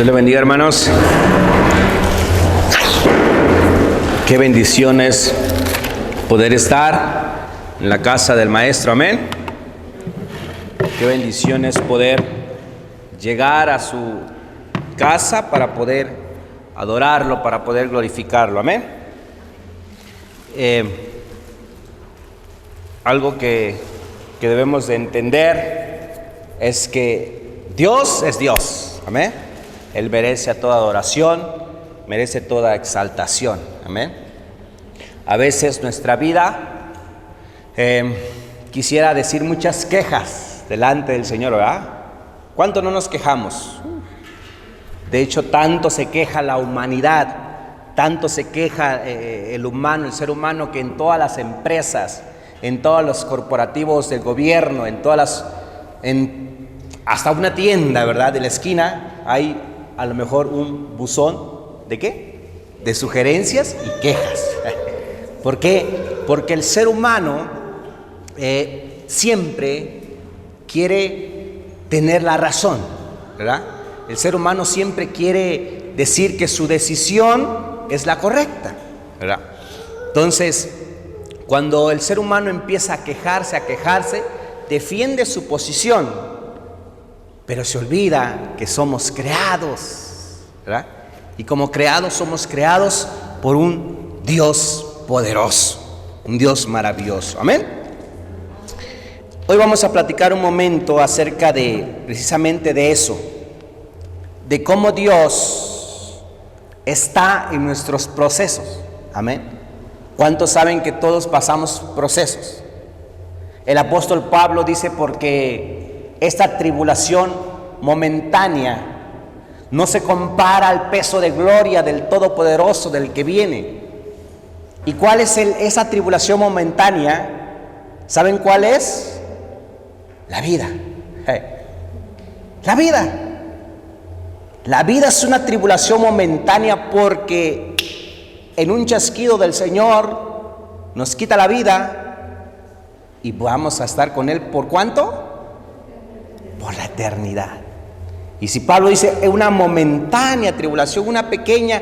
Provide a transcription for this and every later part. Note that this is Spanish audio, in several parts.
Dios le bendiga, hermanos. Qué bendiciones poder estar en la casa del Maestro, amén. Qué bendiciones poder llegar a su casa para poder adorarlo, para poder glorificarlo, amén. Algo que debemos de entender es que Dios es Dios, amén. Él merece toda adoración, merece toda exaltación, amén. A veces nuestra vida, quisiera decir muchas quejas delante del Señor, ¿verdad? ¿Cuánto no nos quejamos? De hecho, tanto se queja la humanidad, tanto se queja el ser humano, que en todas las empresas, en todos los corporativos del gobierno, hasta una tienda, ¿verdad?, de la esquina, hay a lo mejor un buzón, ¿de qué? De sugerencias y quejas. ¿Por qué? Porque el ser humano siempre quiere tener la razón, ¿verdad? El ser humano siempre quiere decir que su decisión es la correcta, ¿verdad? Entonces, cuando el ser humano empieza a quejarse, defiende su posición, pero se olvida que somos creados, ¿verdad? Y como creados, somos creados por un Dios poderoso, un Dios maravilloso, amén. Hoy vamos a platicar un momento acerca precisamente de eso, de cómo Dios está en nuestros procesos, amén. ¿Cuántos saben que todos pasamos procesos? El apóstol Pablo dice: porque esta tribulación momentánea no se compara al peso de gloria del Todopoderoso, del que viene. ¿Y cuál es esa tribulación momentánea? ¿Saben cuál es? La vida. La vida. La vida es una tribulación momentánea, porque en un chasquido del Señor nos quita la vida y vamos a estar con Él ¿por cuánto? Por la eternidad. Y si Pablo dice una momentánea tribulación, una pequeña,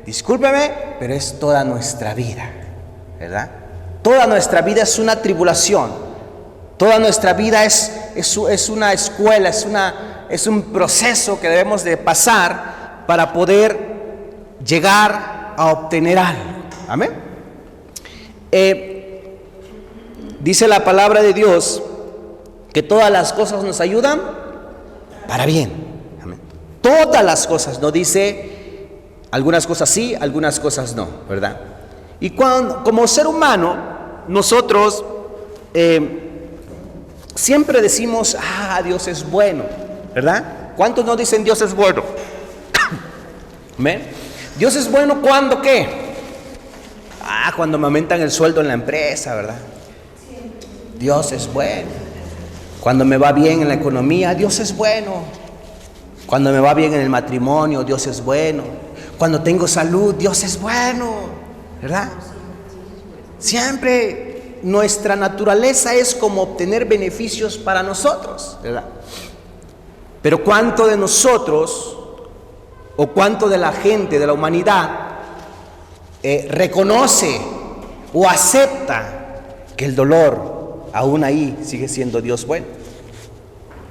discúlpeme, pero es toda nuestra vida, ¿verdad? Toda nuestra vida es una tribulación. Toda nuestra vida es una escuela, es un proceso que debemos de pasar para poder llegar a obtener algo. Amén. Dice la palabra de Dios que todas las cosas nos ayudan para bien. Amén. Todas las cosas, no dice algunas cosas sí, algunas cosas no, ¿verdad? Y como ser humano, nosotros siempre decimos: Dios es bueno, ¿verdad? ¿Cuántos no dicen Dios es bueno? ¿Amén? Dios es bueno, ¿cuándo qué? Cuando me aumentan el sueldo en la empresa, ¿verdad? Dios es bueno. Cuando me va bien en la economía, Dios es bueno. Cuando me va bien en el matrimonio, Dios es bueno. Cuando tengo salud, Dios es bueno, ¿verdad? Siempre nuestra naturaleza es como obtener beneficios para nosotros, ¿verdad? Pero ¿cuánto de nosotros o cuánto de la gente, de la humanidad, reconoce o acepta que el dolor aún ahí sigue siendo Dios bueno?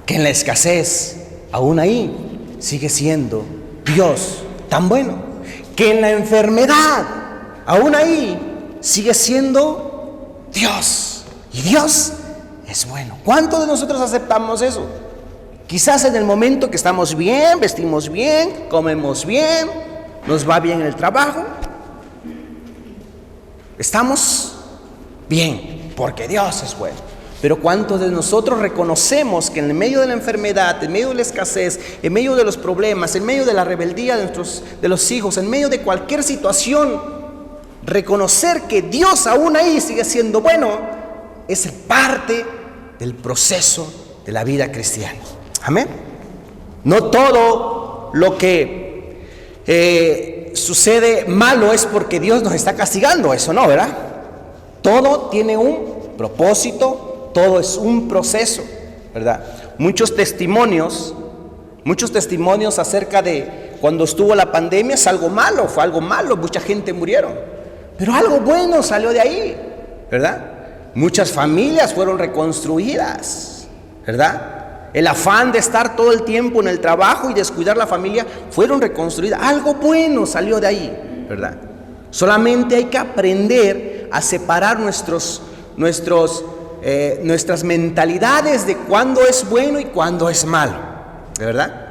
Que en la escasez, aún ahí sigue siendo Dios tan bueno. Que en la enfermedad, aún ahí sigue siendo Dios. Y Dios es bueno. ¿Cuántos de nosotros aceptamos eso? Quizás en el momento que estamos bien, vestimos bien, comemos bien, nos va bien en el trabajo, estamos bien, porque Dios es bueno. Pero ¿cuántos de nosotros reconocemos que en medio de la enfermedad, en medio de la escasez, en medio de los problemas, en medio de la rebeldía de los hijos, en medio de cualquier situación, reconocer que Dios aún ahí sigue siendo bueno, es parte del proceso de la vida cristiana? Amén. No todo lo que sucede malo es porque Dios nos está castigando, eso no, ¿verdad? Todo tiene un propósito. Todo es un proceso, ¿verdad? Muchos testimonios acerca de cuando estuvo la pandemia es algo malo, fue algo malo, mucha gente murieron. Pero algo bueno salió de ahí, ¿verdad? Muchas familias fueron reconstruidas, ¿verdad? El afán de estar todo el tiempo en el trabajo y descuidar la familia fueron reconstruidas. Algo bueno salió de ahí, ¿verdad? Solamente hay que aprender a separar nuestras mentalidades de cuándo es bueno y cuándo es malo, ¿verdad?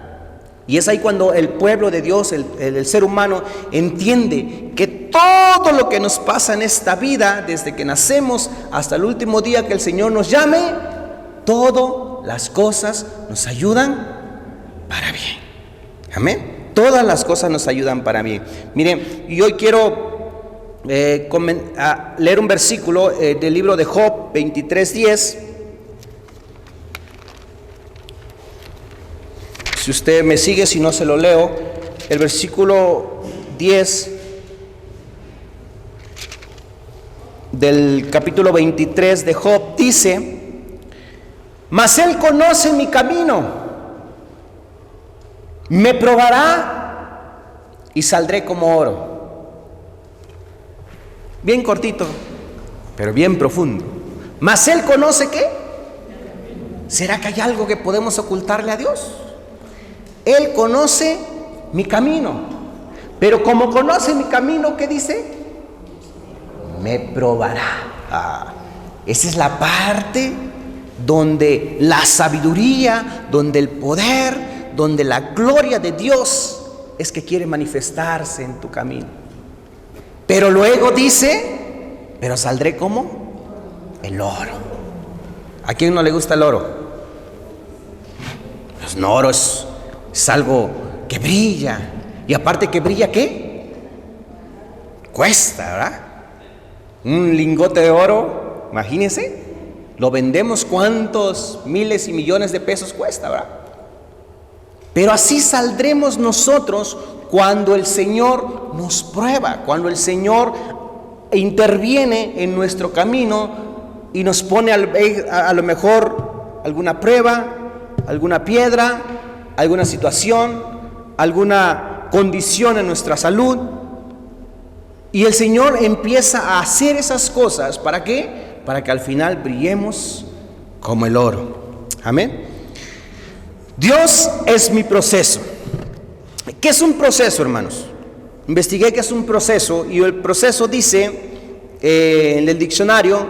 Y es ahí cuando el pueblo de Dios, el ser humano, entiende que todo lo que nos pasa en esta vida, desde que nacemos hasta el último día que el Señor nos llame, todas las cosas nos ayudan para bien. Amén. Todas las cosas nos ayudan para bien. Miren, y hoy quiero leer un versículo del libro de Job 23:10. Si usted me sigue, si no se lo leo, el versículo 10 del capítulo 23 de Job dice: mas él conoce mi camino, me probará y saldré como oro. Bien cortito, pero bien profundo. Mas él conoce ¿qué? ¿Será que hay algo que podemos ocultarle a Dios? Él conoce mi camino, pero como conoce mi camino, ¿qué dice? Me probará. Esa es la parte donde la sabiduría, donde el poder, donde la gloria de Dios es que quiere manifestarse en tu camino. Pero luego dice, pero saldré como el oro. ¿A quién no le gusta el oro? Pues no, oro es algo que brilla. Y aparte que brilla, ¿qué? Cuesta, ¿verdad? Un lingote de oro, imagínense, lo vendemos, cuántos miles y millones de pesos cuesta, ¿verdad? Pero así saldremos nosotros cuando el Señor nos prueba, cuando el Señor interviene en nuestro camino y nos pone a lo mejor alguna prueba, alguna piedra, alguna situación, alguna condición en nuestra salud. Y el Señor empieza a hacer esas cosas, ¿para qué? Para que al final brillemos como el oro. Amén. Dios es mi proceso. ¿Qué es un proceso, hermanos? Investigué qué es un proceso y el proceso dice en el diccionario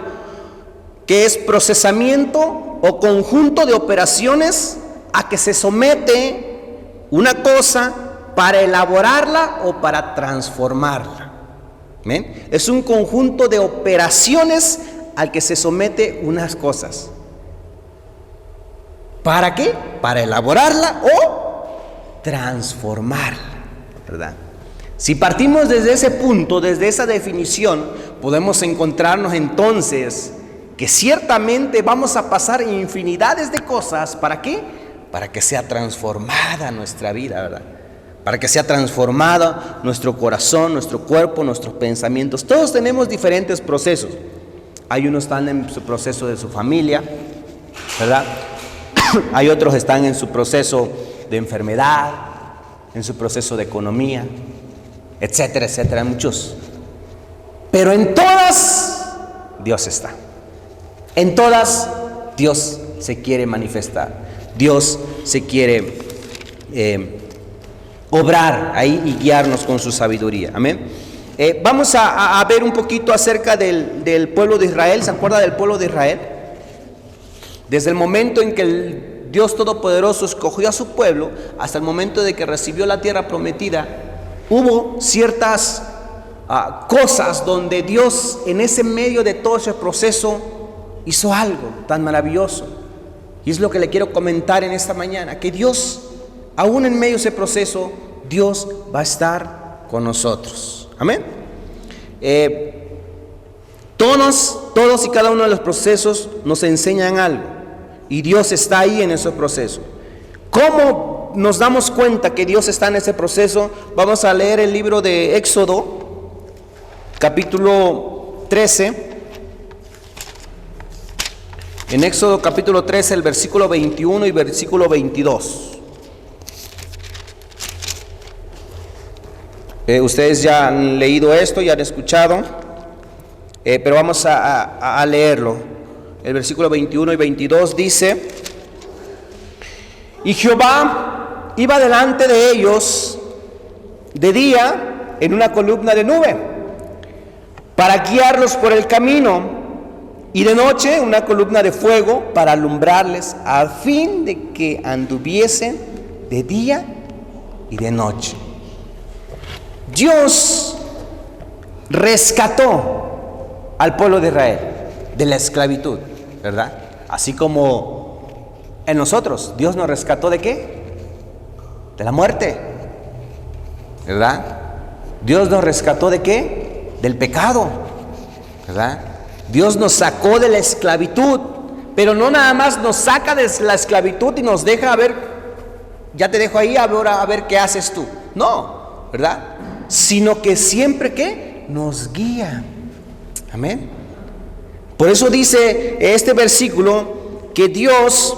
que es procesamiento o conjunto de operaciones a que se somete una cosa para elaborarla o para transformarla. ¿Ven? Es un conjunto de operaciones al que se somete unas cosas. ¿Para qué? Para elaborarla o transformarla, ¿verdad? Si partimos desde ese punto, desde esa definición, podemos encontrarnos entonces que ciertamente vamos a pasar infinidades de cosas. ¿Para qué? Para que sea transformada nuestra vida, ¿verdad? Para que sea transformada nuestro corazón, nuestro cuerpo, nuestros pensamientos. Todos tenemos diferentes procesos. Hay unos que están en su proceso de su familia, ¿verdad? Hay otros que están en su proceso de enfermedad, en su proceso de economía, etcétera, etcétera, muchos. Pero en todas Dios está. En todas Dios se quiere manifestar. Dios se quiere obrar ahí y guiarnos con su sabiduría. Amén. Vamos a ver un poquito acerca del pueblo de Israel. ¿Se acuerda del pueblo de Israel? Desde el momento en que el Dios Todopoderoso escogió a su pueblo hasta el momento de que recibió la tierra prometida, hubo ciertas cosas donde Dios, en ese medio de todo ese proceso, hizo algo tan maravilloso. Y es lo que le quiero comentar en esta mañana, que Dios, aún en medio de ese proceso, Dios va a estar con nosotros. Amén. Todos y cada uno de los procesos nos enseñan algo, y Dios está ahí en ese proceso. ¿Cómo nos damos cuenta que Dios está en ese proceso? Vamos a leer el libro de Éxodo, capítulo 13. En Éxodo capítulo 13, el versículo 21 y versículo 22. Ustedes ya han leído esto, ya han escuchado, pero vamos a leerlo. El versículo 21 y 22 dice: y Jehová iba delante de ellos de día en una columna de nube, para guiarlos por el camino, y de noche una columna de fuego para alumbrarles, a fin de que anduviesen de día y de noche. Dios rescató al pueblo de Israel de la esclavitud, ¿verdad? Así como en nosotros, Dios nos rescató ¿de qué? De la muerte, ¿verdad? Dios nos rescató ¿de qué? Del pecado, ¿verdad? Dios nos sacó de la esclavitud, pero no nada más nos saca de la esclavitud y nos deja, a ver, ya te dejo ahí, ahora a ver qué haces tú. No, ¿verdad? Sino que siempre ¿qué? Nos guía. Amén. Por eso dice este versículo que Dios,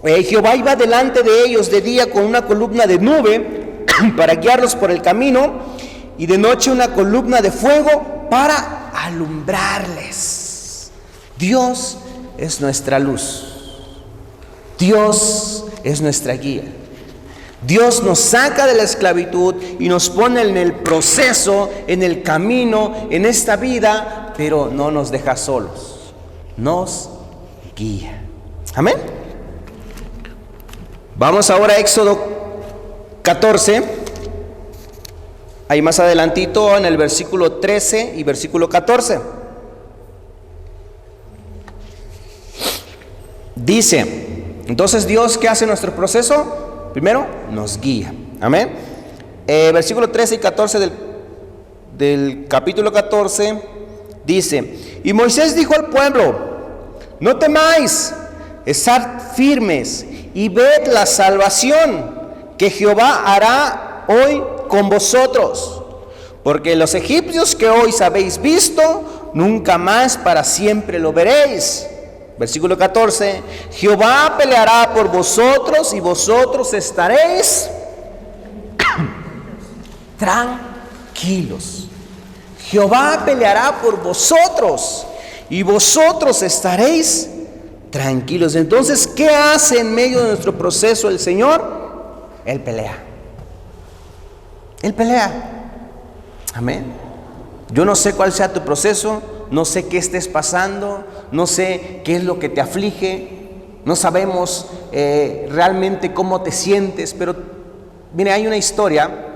Jehová iba delante de ellos de día con una columna de nube para guiarlos por el camino, y de noche una columna de fuego para alumbrarles. Dios es nuestra luz. Dios es nuestra guía. Dios nos saca de la esclavitud y nos pone en el proceso, en el camino, en esta vida, pero no nos deja solos. Nos guía. Amén. Vamos ahora a Éxodo 14. Ahí más adelantito en el versículo 13 y versículo 14. Dice, entonces Dios, ¿qué hace en nuestro proceso? Primero, nos guía. Amén. Versículo 13 y 14 del capítulo 14 dice: y Moisés dijo al pueblo: no temáis, estad firmes y ved la salvación que Jehová hará hoy con vosotros, porque los egipcios que hoy habéis visto, nunca más para siempre lo veréis. Versículo 14: Jehová peleará por vosotros y vosotros estaréis tranquilos. Jehová peleará por vosotros y vosotros estaréis tranquilos. Entonces, ¿qué hace en medio de nuestro proceso el Señor? Él pelea. Él pelea. Amén. Yo no sé cuál sea tu proceso, no sé qué estés pasando, no sé qué es lo que te aflige, no sabemos realmente cómo te sientes, pero mire, hay una historia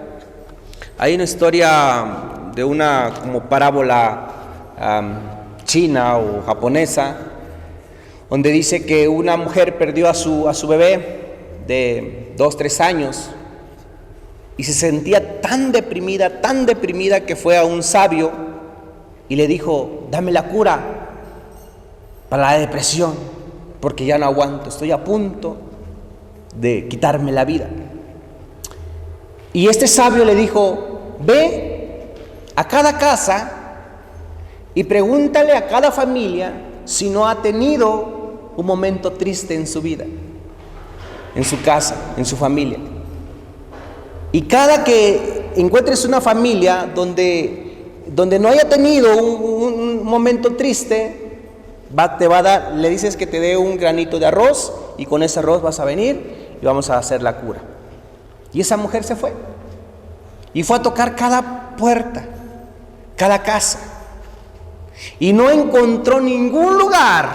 de una como parábola china o japonesa, donde dice que una mujer perdió a su bebé de 2-3 años y se sentía tan deprimida que fue a un sabio y le dijo: dame la cura para la depresión, porque ya no aguanto, estoy a punto de quitarme la vida. Y este sabio le dijo: ve a cada casa y pregúntale a cada familia si no ha tenido un momento triste en su vida, en su casa, en su familia. Y cada que encuentres una familia donde no haya tenido un momento triste, te va a dar, le dices que te dé un granito de arroz, y con ese arroz vas a venir y vamos a hacer la cura. Y esa mujer se fue y fue a tocar cada puerta, cada casa, y no encontró ningún lugar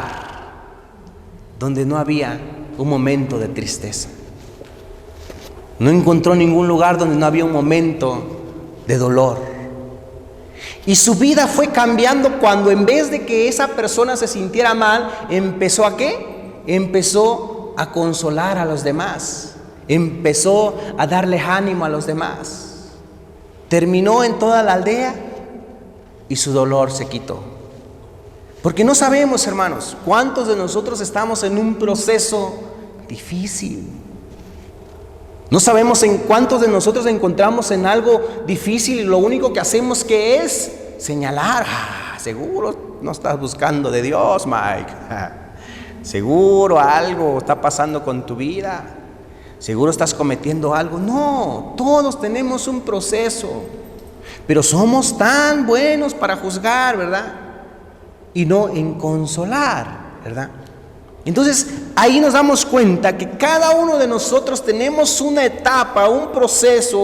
donde no había un momento de tristeza. No encontró ningún lugar donde no había un momento de dolor. Y su vida fue cambiando cuando, en vez de que esa persona se sintiera mal, empezó ¿a qué? Empezó a consolar a los demás. Empezó a darle ánimo a los demás. Terminó en toda la aldea y su dolor se quitó. Porque no sabemos, hermanos, cuántos de nosotros estamos en un proceso difícil. No sabemos en cuántos de nosotros encontramos en algo difícil y lo único que hacemos que es señalar: seguro no estás buscando de Dios, Mike. Seguro algo está pasando con tu vida. ¿Seguro estás cometiendo algo? No, todos tenemos un proceso, pero somos tan buenos para juzgar, ¿verdad? Y no en consolar, ¿verdad? Entonces ahí nos damos cuenta que cada uno de nosotros tenemos una etapa, un proceso,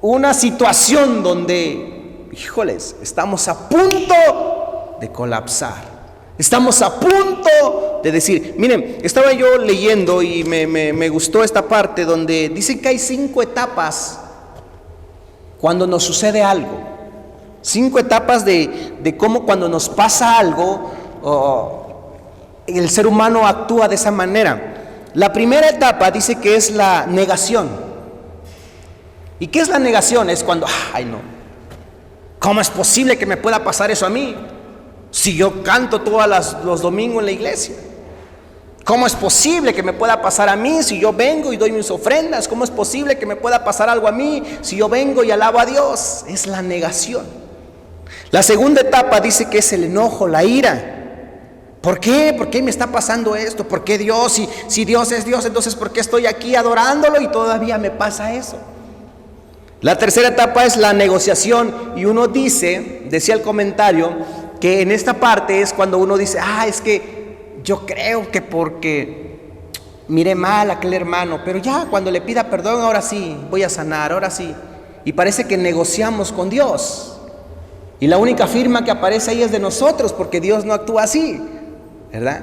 una situación donde, híjoles, estamos a punto de colapsar. Estamos a punto de decir, miren, estaba yo leyendo y me gustó esta parte donde dicen que hay 5 etapas cuando nos sucede algo. 5 etapas de cómo cuando nos pasa algo, el ser humano actúa de esa manera. La primera etapa dice que es la negación. ¿Y qué es la negación? Es cuando, ay no, ¿cómo es posible que me pueda pasar eso a mí? Si yo canto todos los domingos en la iglesia. ¿Cómo es posible que me pueda pasar a mí si yo vengo y doy mis ofrendas? ¿Cómo es posible que me pueda pasar algo a mí si yo vengo y alabo a Dios? Es la negación. La segunda etapa dice que es el enojo, la ira. ¿Por qué? ¿Por qué me está pasando esto? ¿Por qué Dios? Si Dios es Dios, entonces ¿por qué estoy aquí adorándolo y todavía me pasa eso? La tercera etapa es la negociación, y uno decía el comentario, que en esta parte es cuando uno dice, es que yo creo que porque miré mal a aquel hermano, pero ya cuando le pida perdón, ahora sí, voy a sanar, ahora sí. Y parece que negociamos con Dios. Y la única firma que aparece ahí es de nosotros, porque Dios no actúa así, ¿verdad?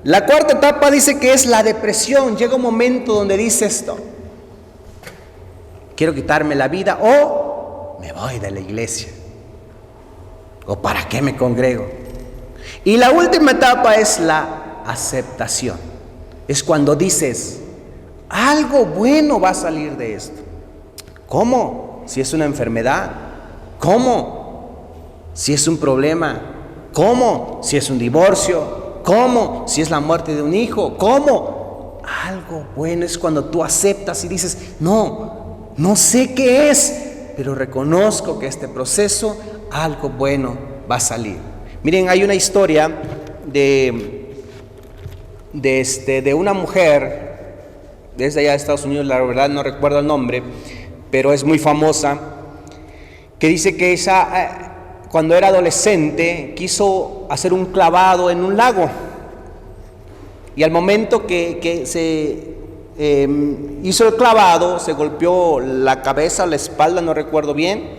La cuarta etapa dice que es la depresión. Llega un momento donde dice esto: quiero quitarme la vida o me voy de la iglesia. ¿O para qué me congrego? Y la última etapa es la aceptación. Es cuando dices, algo bueno va a salir de esto. ¿Cómo? Si es una enfermedad. ¿Cómo? Si es un problema. ¿Cómo? Si es un divorcio. ¿Cómo? Si es la muerte de un hijo. ¿Cómo? Algo bueno es cuando tú aceptas y dices, no sé qué es, pero reconozco que este proceso, algo bueno va a salir. Miren, hay una historia de una mujer desde allá de Estados Unidos, la verdad no recuerdo el nombre, pero es muy famosa, que dice que ella, cuando era adolescente, quiso hacer un clavado en un lago, y al momento que se hizo el clavado, se golpeó la cabeza, la espalda, no recuerdo bien,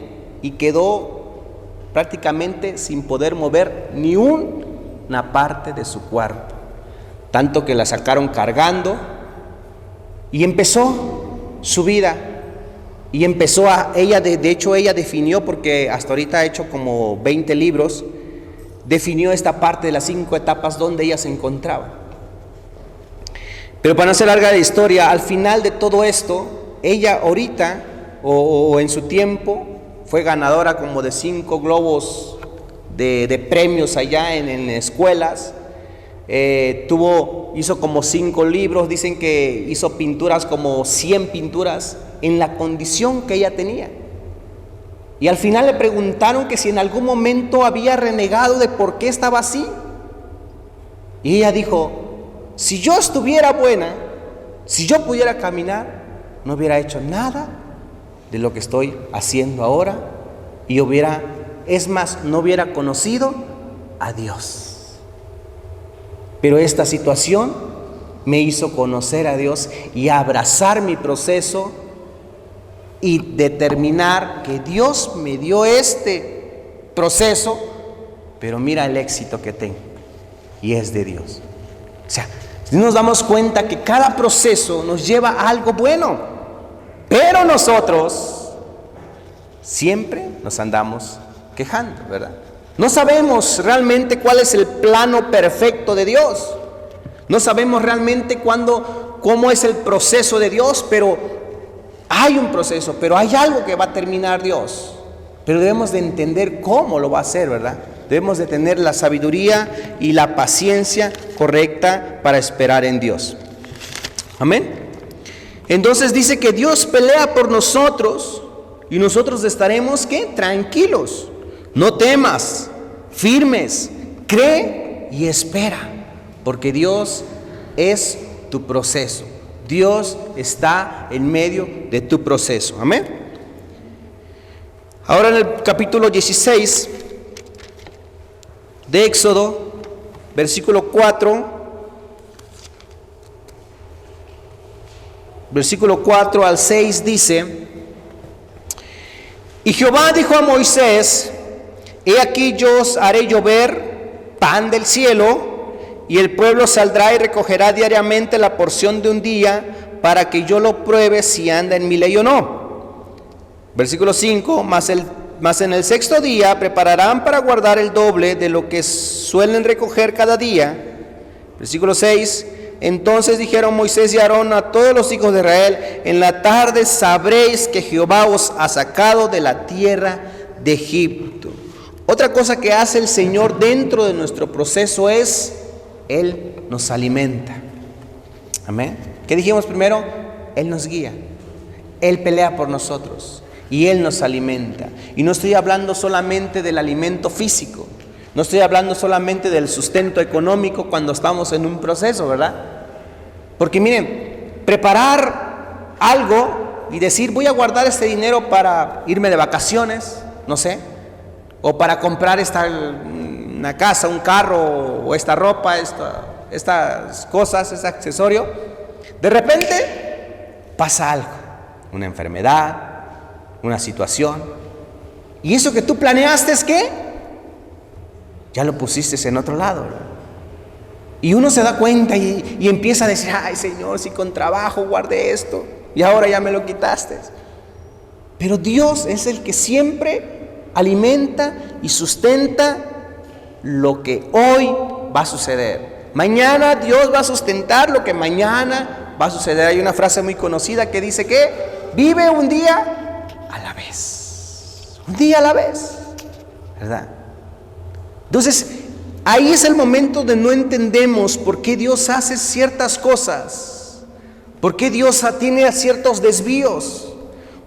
y quedó prácticamente sin poder mover ni una parte de su cuerpo, tanto que la sacaron cargando, y empezó su vida, y empezó ella definió, porque hasta ahorita ha hecho como 20 libros, definió esta parte de las 5 etapas donde ella se encontraba. Pero para no hacer larga la historia, al final de todo esto, ella ahorita, o en su tiempo, fue ganadora como de 5 globos de premios allá en escuelas. Hizo como 5 libros, dicen que hizo pinturas como 100 pinturas en la condición que ella tenía. Y al final le preguntaron que si en algún momento había renegado de por qué estaba así. Y ella dijo, si yo estuviera buena, si yo pudiera caminar, no hubiera hecho nada de lo que estoy haciendo ahora, y no hubiera conocido a Dios. Pero esta situación me hizo conocer a Dios y abrazar mi proceso y determinar que Dios me dio este proceso, pero mira el éxito que tengo, y es de Dios. O sea, nos damos cuenta que cada proceso nos lleva a algo bueno, pero nosotros siempre nos andamos quejando, ¿verdad? No sabemos realmente cuál es el plano perfecto de Dios. No sabemos realmente cómo es el proceso de Dios, pero hay un proceso, pero hay algo que va a terminar Dios. Pero debemos de entender cómo lo va a hacer, ¿verdad? Debemos de tener la sabiduría y la paciencia correcta para esperar en Dios. Amén. Entonces dice que Dios pelea por nosotros y nosotros estaremos, ¿qué? Tranquilos. No temas, firmes, cree y espera, porque Dios es tu proceso. Dios está en medio de tu proceso. Amén. Ahora en el capítulo 16 de Éxodo, versículo 4, versículo 4 al 6 dice: y Jehová dijo a Moisés: he aquí yo os haré llover pan del cielo, y el pueblo saldrá y recogerá diariamente la porción de un día, para que yo lo pruebe si anda en mi ley o no. Versículo 5, mas en el sexto día prepararán para guardar el doble de lo que suelen recoger cada día. Versículo 6, entonces dijeron Moisés y Aarón a todos los hijos de Israel: en la tarde sabréis que Jehová os ha sacado de la tierra de Egipto. Otra cosa que hace el Señor dentro de nuestro proceso es: Él nos alimenta. Amén. ¿Qué dijimos primero? Él nos guía, Él pelea por nosotros y Él nos alimenta. Y no estoy hablando solamente del alimento físico, no estoy hablando solamente del sustento económico cuando estamos en un proceso, ¿verdad? Porque miren, preparar algo y decir: voy a guardar este dinero para irme de vacaciones, no sé, o para comprar una casa, un carro, o esta ropa, estas cosas, este accesorio. De repente pasa algo, una enfermedad, una situación, y eso que tú planeaste es que ya lo pusiste en otro lado, ¿verdad? Y uno se da cuenta y empieza a decir: ay, Señor, si con trabajo guardé esto y ahora ya me lo quitaste. Pero Dios es el que siempre alimenta y sustenta lo que hoy va a suceder. Mañana Dios va a sustentar lo que mañana va a suceder. Hay una frase muy conocida que dice que vive un día a la vez. Un día a la vez, ¿verdad? Entonces, ahí es el momento de no entendemos por qué Dios hace ciertas cosas, por qué Dios tiene ciertos desvíos,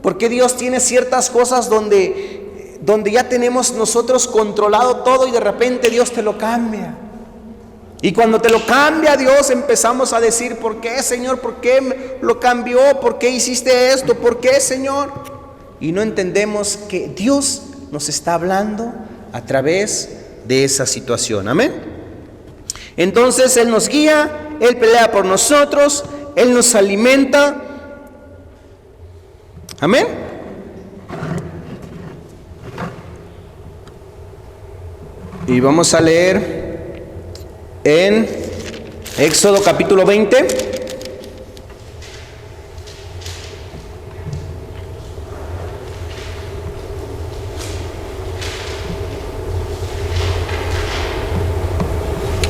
por qué Dios tiene ciertas cosas donde ya tenemos nosotros controlado todo y de repente Dios te lo cambia. Y cuando te lo cambia Dios, empezamos a decir: ¿por qué, Señor? ¿Por qué me lo cambió? ¿Por qué hiciste esto? ¿Por qué, Señor? Y no entendemos que Dios nos está hablando a través de esa situación. Amén. Entonces Él nos guía, Él pelea por nosotros, Él nos alimenta. Amén. Y vamos a leer en Éxodo capítulo 20.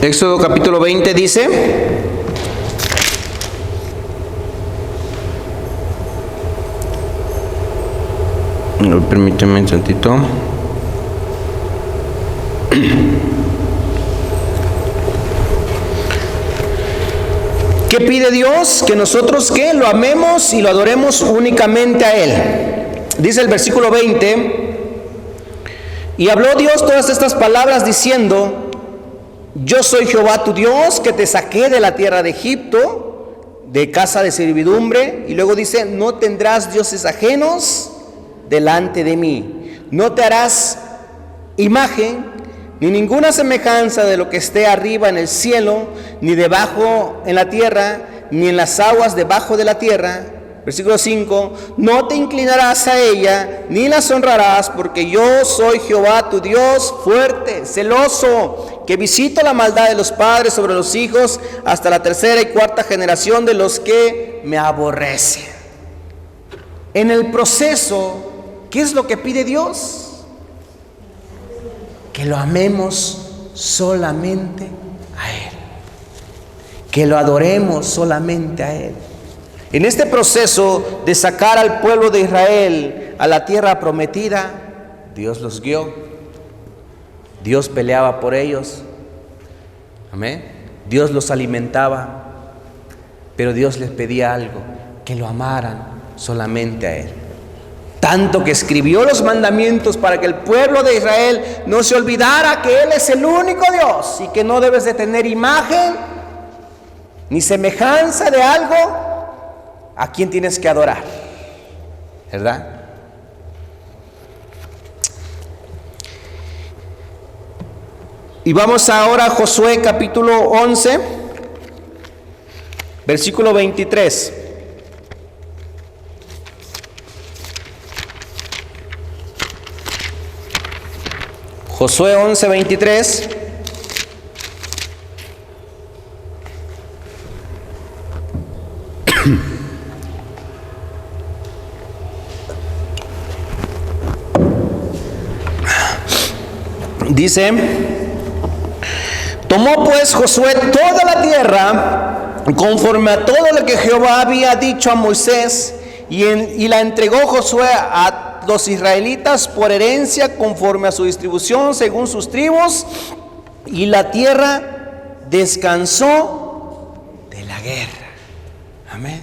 Éxodo capítulo 20 dice: permíteme un tantito. ¿Qué pide Dios? Que nosotros ¿qué? Lo amemos y lo adoremos únicamente a Él. Dice el versículo 20: y habló Dios todas estas palabras diciendo: yo soy Jehová tu Dios, que te saqué de la tierra de Egipto, de casa de servidumbre. Y luego dice: no tendrás dioses ajenos delante de mí. No te harás imagen ni ninguna semejanza de lo que esté arriba en el cielo, ni debajo en la tierra, ni en las aguas debajo de la tierra. Versículo 5: no te inclinarás a ella, ni las honrarás, porque yo soy Jehová tu Dios, fuerte, celoso, que visito la maldad de los padres sobre los hijos, hasta la tercera y cuarta generación de los que me aborrecen. En el proceso, ¿qué es lo que pide Dios? Que lo amemos solamente a Él, que lo adoremos solamente a Él. En este proceso de sacar al pueblo de Israel a la tierra prometida, Dios los guió, Dios peleaba por ellos, amén. Dios los alimentaba, pero Dios les pedía algo: que lo amaran solamente a Él. Tanto que escribió los mandamientos para que el pueblo de Israel no se olvidara que Él es el único Dios y que no debes de tener imagen ni semejanza de algo a quien tienes que adorar, ¿verdad? Y vamos ahora a Josué capítulo 11, versículo 23. Josué 11, 23. Dice: tomó pues Josué toda la tierra conforme a todo lo que Jehová había dicho a Moisés, y la entregó Josué a los israelitas por herencia conforme a su distribución según sus tribus, y la tierra descansó de la guerra. Amén.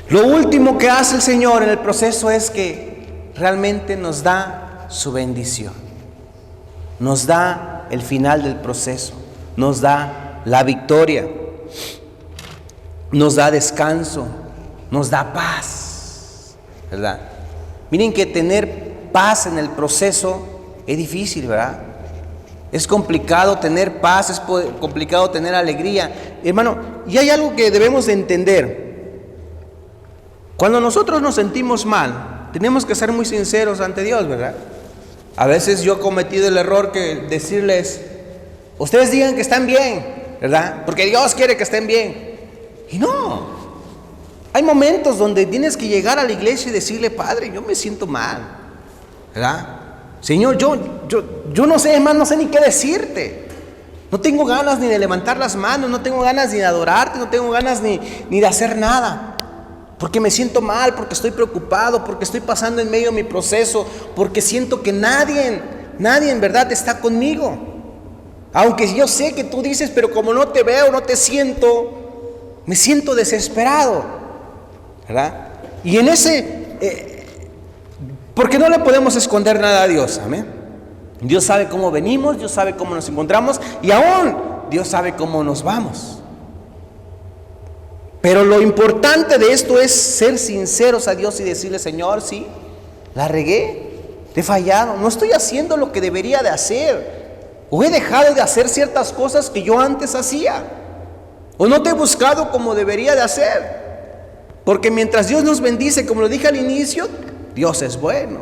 Lo último que hace el Señor en el proceso es que realmente nos da su bendición, nos da el final del proceso, nos da la victoria, nos da descanso, nos da paz, ¿verdad? Miren que tener paz en el proceso es difícil, ¿verdad? Es complicado tener paz, es complicado tener alegría. Hermano, y hay algo que debemos de entender. Cuando nosotros nos sentimos mal, tenemos que ser muy sinceros ante Dios, ¿verdad? A veces yo he cometido el error que decirles: ustedes digan que están bien, ¿verdad? Porque Dios quiere que estén bien. Y no. Hay momentos donde tienes que llegar a la iglesia y decirle: Padre, yo me siento mal, ¿verdad? Señor, yo no sé, hermano, no sé ni qué decirte. No tengo ganas ni de levantar las manos, no tengo ganas ni de adorarte, no tengo ganas ni de hacer nada. Porque me siento mal, porque estoy preocupado, porque estoy pasando en medio de mi proceso, porque siento que nadie en verdad está conmigo. Aunque yo sé que tú dices, pero como no te veo, no te siento, me siento desesperado, ¿verdad? Y en ese, porque no le podemos esconder nada a Dios, amén. Dios sabe cómo venimos, Dios sabe cómo nos encontramos, y aún Dios sabe cómo nos vamos. Pero lo importante de esto es ser sinceros a Dios y decirle: Señor, sí, la regué, te he fallado, no estoy haciendo lo que debería de hacer, o he dejado de hacer ciertas cosas que yo antes hacía, o no te he buscado como debería de hacer. Porque mientras Dios nos bendice, como lo dije al inicio, Dios es bueno.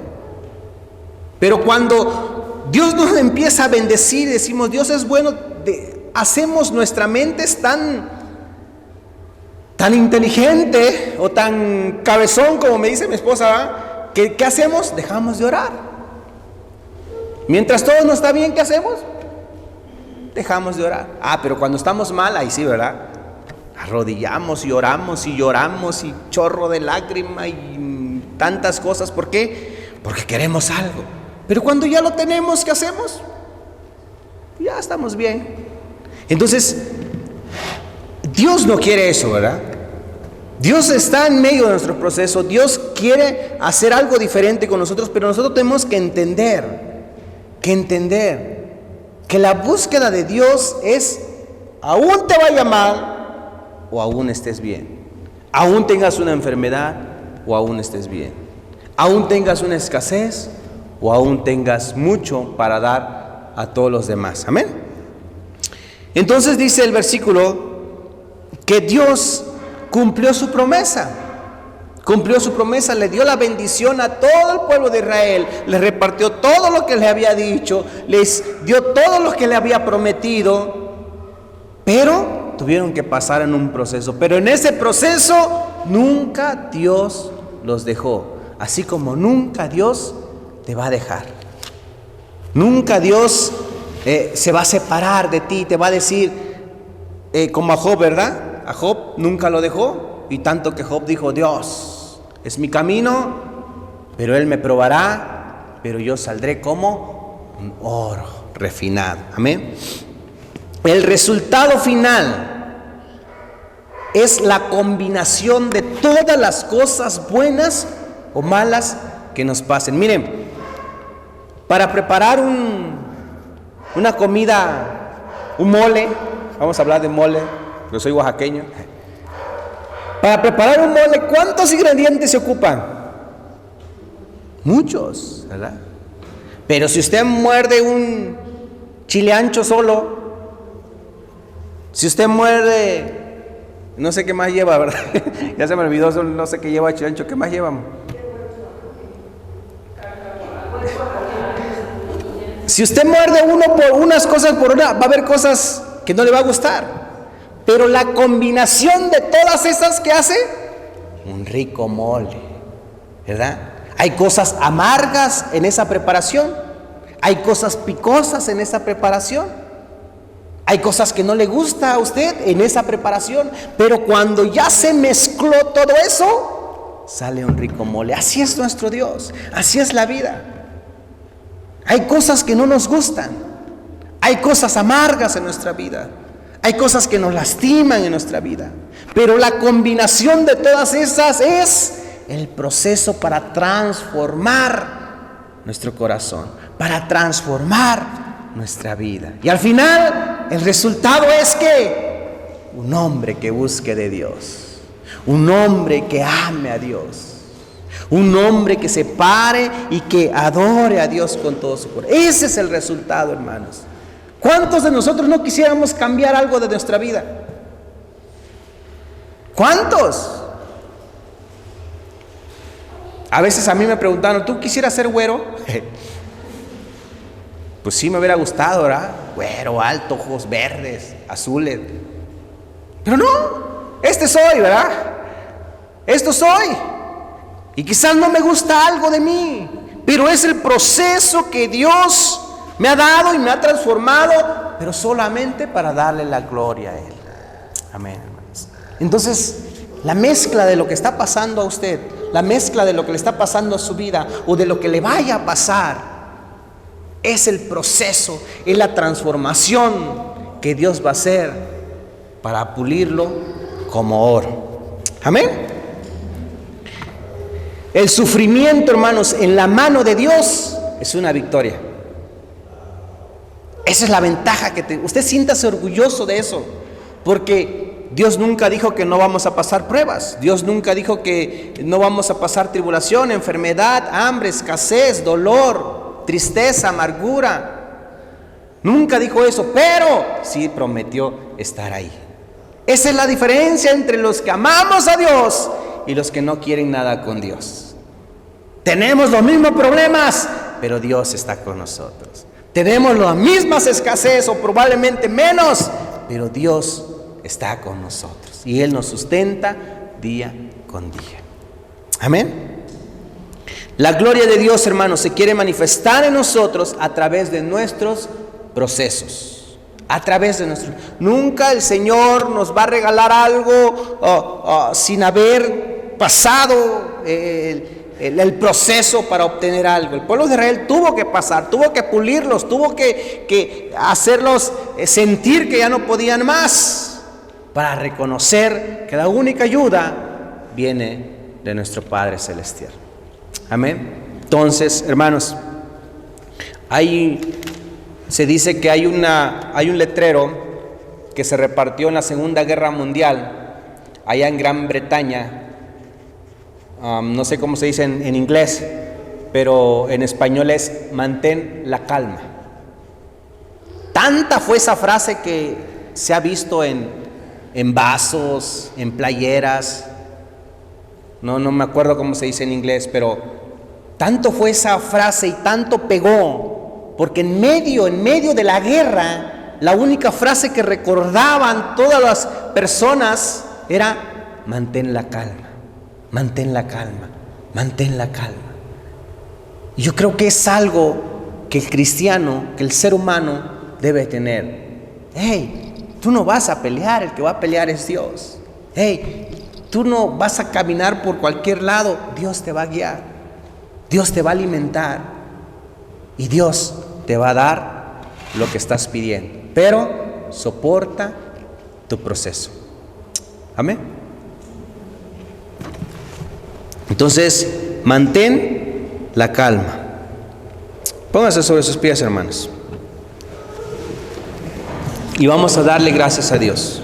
Pero cuando Dios nos empieza a bendecir y decimos: Dios es bueno, hacemos nuestra mente es tan inteligente o tan cabezón, como me dice mi esposa, ¿verdad? ¿Qué hacemos? Dejamos de orar. Mientras todo no está bien, ¿qué hacemos? Dejamos de orar. Pero cuando estamos mal, ahí sí, ¿verdad? Arrodillamos y oramos y lloramos y chorro de lágrima y tantas cosas. ¿Por qué? Porque queremos algo. Pero cuando ya lo tenemos, ¿qué hacemos? Ya estamos bien. Entonces, Dios no quiere eso, ¿verdad? Dios está en medio de nuestro proceso. Dios quiere hacer algo diferente con nosotros, pero nosotros tenemos que entender que la búsqueda de Dios es: aún te vaya mal o aún estés bien, aún tengas una enfermedad o aún estés bien, aún tengas una escasez o aún tengas mucho para dar a todos los demás. Amén. Entonces dice el versículo que Dios cumplió su promesa, le dio la bendición a todo el pueblo de Israel, les repartió todo lo que le había dicho, les dio todo lo que le había prometido, pero tuvieron que pasar en un proceso. Pero en ese proceso nunca Dios los dejó, así como nunca Dios te va a dejar. Nunca Dios se va a separar de ti, te va a decir, como a Job, ¿verdad? A Job nunca lo dejó, y tanto que Job dijo: Dios es mi camino, pero Él me probará, pero yo saldré como un oro refinado. Amén. El resultado final es la combinación de todas las cosas buenas o malas que nos pasen. Miren, para preparar una comida, un mole, vamos a hablar de mole, porque soy oaxaqueño. Para preparar un mole, ¿cuántos ingredientes se ocupan? Muchos, ¿verdad? Pero si usted muerde un chile ancho solo, si usted muerde, no sé qué más lleva, ¿verdad? Ya se me olvidó, no sé qué lleva chile ancho, ¿qué más llevamos? Si usted muerde unas cosas por una, va a haber cosas que no le va a gustar. Pero la combinación de todas esas que hace, un rico mole, ¿verdad? Hay cosas amargas en esa preparación, hay cosas picosas en esa preparación, hay cosas que no le gusta a usted en esa preparación, pero cuando ya se mezcló todo eso, sale un rico mole. Así es nuestro Dios, así es la vida. Hay cosas que no nos gustan, hay cosas amargas en nuestra vida, hay cosas que nos lastiman en nuestra vida, pero la combinación de todas esas es el proceso para transformar nuestro corazón, para transformar nuestra vida. Y al final, el resultado es que un hombre que busque de Dios, un hombre que ame a Dios, un hombre que se pare y que adore a Dios con todo su corazón. Ese es el resultado, hermanos. ¿Cuántos de nosotros no quisiéramos cambiar algo de nuestra vida? ¿Cuántos? A veces a mí me preguntaron, ¿tú quisieras ser güero? Pues sí me hubiera gustado, ¿verdad? Güero, alto, ojos verdes, azules. Pero no, este soy, ¿verdad? Esto soy. Y quizás no me gusta algo de mí, pero es el proceso que Dios me ha dado y me ha transformado, pero solamente para darle la gloria a Él. Amén, hermanos. Entonces, la mezcla de lo que está pasando a usted, la mezcla de lo que le está pasando a su vida o de lo que le vaya a pasar, es el proceso, es la transformación que Dios va a hacer para pulirlo como oro. Amén. El sufrimiento, hermanos, en la mano de Dios es una victoria. Esa es la ventaja que usted siéntase orgulloso de eso, porque Dios nunca dijo que no vamos a pasar pruebas. Dios nunca dijo que no vamos a pasar tribulación, enfermedad, hambre, escasez, dolor, tristeza, amargura. Nunca dijo eso, pero sí prometió estar ahí. Esa es la diferencia entre los que amamos a Dios y los que no quieren nada con Dios. Tenemos los mismos problemas, pero Dios está con nosotros. Tenemos las mismas escasez o probablemente menos, pero Dios está con nosotros y Él nos sustenta día con día. Amén. La gloria de Dios, hermanos, se quiere manifestar en nosotros a través de nuestros procesos. A través de nuestros. Nunca el Señor nos va a regalar algo sin haber pasado el proceso para obtener algo. El pueblo de Israel tuvo que pasar, tuvo que pulirlos, tuvo que hacerlos sentir que ya no podían más, para reconocer que la única ayuda viene de nuestro Padre Celestial. Amén. Entonces, hermanos, se dice que hay un letrero que se repartió en la Segunda Guerra Mundial allá en Gran Bretaña. No sé cómo se dice en inglés, pero en español es mantén la calma. Tanta fue esa frase que se ha visto en vasos, en playeras. No me acuerdo cómo se dice en inglés, pero tanto fue esa frase y tanto pegó, porque en medio de la guerra, la única frase que recordaban todas las personas era mantén la calma. Mantén la calma, mantén la calma. Y yo creo que es algo que el cristiano, que el ser humano debe tener. Hey, tú no vas a pelear, el que va a pelear es Dios. Hey, tú no vas a caminar por cualquier lado, Dios te va a guiar, Dios te va a alimentar y Dios te va a dar lo que estás pidiendo. Pero soporta tu proceso. Amén. Entonces, mantén la calma. Póngase sobre sus pies, hermanos. Y vamos a darle gracias a Dios.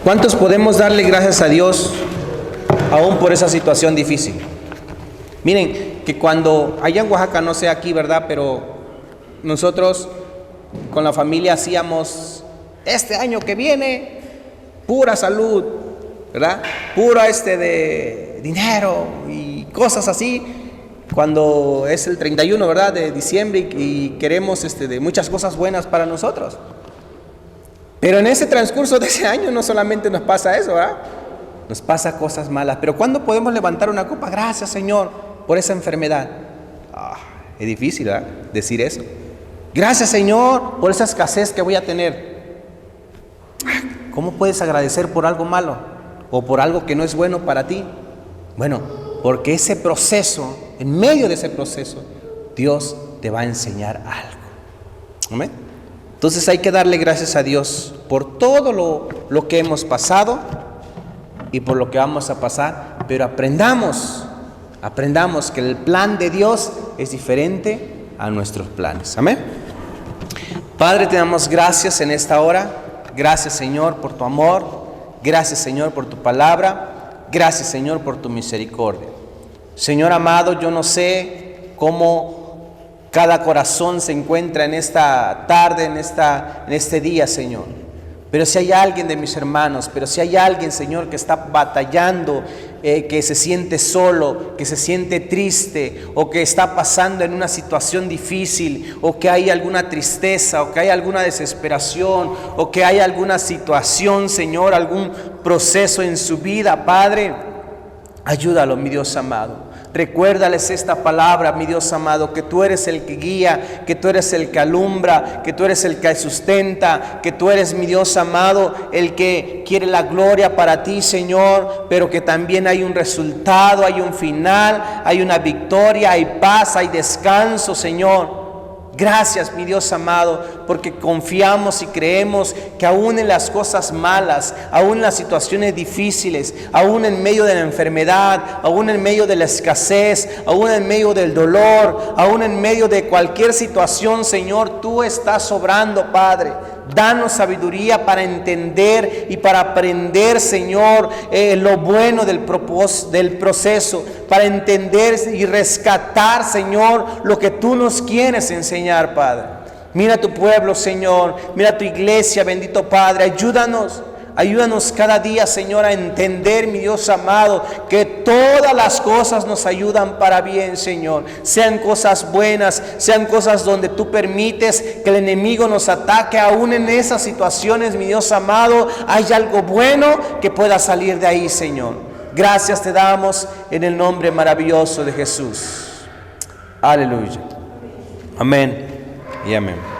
¿Cuántos podemos darle gracias a Dios aún por esa situación difícil? Miren, que cuando allá en Oaxaca, no sé aquí, ¿verdad? Pero nosotros con la familia hacíamos este año que viene pura salud, ¿verdad? Puro de dinero y cosas así. Cuando es el 31, ¿verdad? De diciembre y queremos de muchas cosas buenas para nosotros. Pero en ese transcurso de ese año no solamente nos pasa eso, ¿verdad? Nos pasa cosas malas. Pero ¿cuándo podemos levantar una copa? Gracias, Señor, por esa enfermedad. Es difícil, ¿verdad? Decir eso. Gracias, Señor, por esa escasez que voy a tener. ¿Cómo puedes agradecer por algo malo o por algo que no es bueno para ti? Bueno, porque ese proceso, en medio de ese proceso, Dios te va a enseñar algo. ¿Amén? Entonces hay que darle gracias a Dios por todo lo que hemos pasado y por lo que vamos a pasar, pero aprendamos que el plan de Dios es diferente a nuestros planes. Amén. Padre, te damos gracias en esta hora. Gracias, Señor, por tu amor. Gracias, Señor, por tu palabra. Gracias, Señor, por tu misericordia. Señor amado, yo no sé cómo cada corazón se encuentra en esta tarde, en este día, Señor. Pero si hay alguien de mis hermanos, pero si hay alguien, Señor, que está batallando, que se siente solo, que se siente triste, o que está pasando en una situación difícil, o que hay alguna tristeza, o que hay alguna desesperación, o que hay alguna situación, Señor, algún proceso en su vida, Padre, ayúdalo, mi Dios amado. Recuérdales esta palabra, mi Dios amado, que tú eres el que guía, que tú eres el que alumbra, que tú eres el que sustenta, que tú eres, mi Dios amado, el que quiere la gloria para ti, Señor, pero que también hay un resultado, hay un final, hay una victoria, hay paz, hay descanso, Señor. Gracias, mi Dios amado, porque confiamos y creemos que aún en las cosas malas, aún en las situaciones difíciles, aún en medio de la enfermedad, aún en medio de la escasez, aún en medio del dolor, aún en medio de cualquier situación, Señor, tú estás obrando, Padre. Danos sabiduría para entender y para aprender, Señor, lo bueno del proceso, para entender y rescatar, Señor, lo que tú nos quieres enseñar, Padre. Mira tu pueblo, Señor, mira tu iglesia, bendito Padre, ayúdanos cada día, Señor, a entender, mi Dios amado, que todas las cosas nos ayudan para bien, Señor. Sean cosas buenas, sean cosas donde tú permites que el enemigo nos ataque. Aún en esas situaciones, mi Dios amado, hay algo bueno que pueda salir de ahí, Señor. Gracias te damos en el nombre maravilloso de Jesús. Aleluya. Amén y amén.